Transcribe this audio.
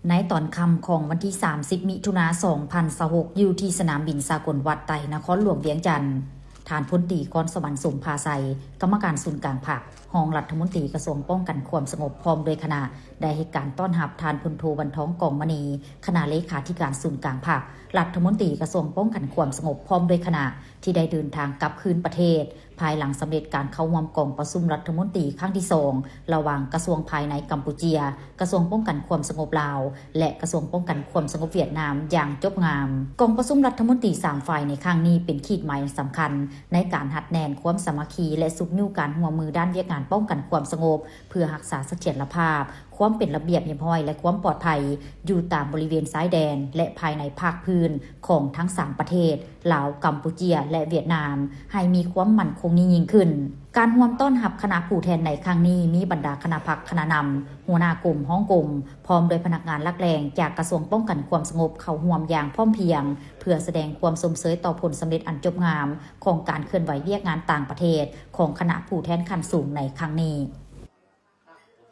ในตอนค่ำของวันที่ 30 มิถุนายน 2026อยู่ที่สนามบินสากลวัดไตนครหลวงเวียงจันทน์ฐานพลตรีกรสวรรค์สมภาไสกรรมการศูนย์กลางภาครองรัฐมนตรีกระทรวงป้องกันความสงบพร้อมโดยคณะได้ให้การต้อนรับทานพลโทบรรท้องกองมณีคณะเลขาธิการศูนย์กลางภาครัฐมนตรีกระทรวงป้องกันความสงบพร้อมโดยคณะที่ได้เดินทางกลับคืนประเทศภายหลังสำเร็จการเข้าร่วมกองประชุมรัฐมนตรีครั้งที่2ระหว่างกระทรวงภายในกัมพูเชียกระทรวงป้องกันความสงบลาวและกระทรวงป้องกันความสงบเวียดนามอย่างจบงามกองประชุมรัฐมนตรี3ฝ่ายในครั้งนี้เป็นขีดหมายสำคัญในการหัดแนนความสามัคคีและสุขนิ้วการร่วมมือด้านเวียกงานป้องกันความสงบเพื่อรักษาเสถียรภาพความเป็นระเบียบเรียบร้อยและความปลอดภัยอยู่ตามบริเวณชายแดนและภายในภาคพื้นของทั้ง3ประเทศลาวกัมพูเชียและเวียดนามให้มีความมั่นคงยิ่งขึ้นการร่วมต้อนรับคณะผู้แทนในครั้งนี้มีบรรดาคณะพักคณะนำหัวหน้ากลุ่มห้องกลุ่มพร้อมโดยพนักงานลักแรงจากกระทรวงป้องกันความสงบเข้าร่วมอย่างพร้อมเพรียงเพื่อแสดงความสมเสยต่อผลสำเร็จอันจบงามของการเคลื่อนไหวเวียกงานต่างประเทศของคณะผู้แทนขั้นสูงในครั้งนี้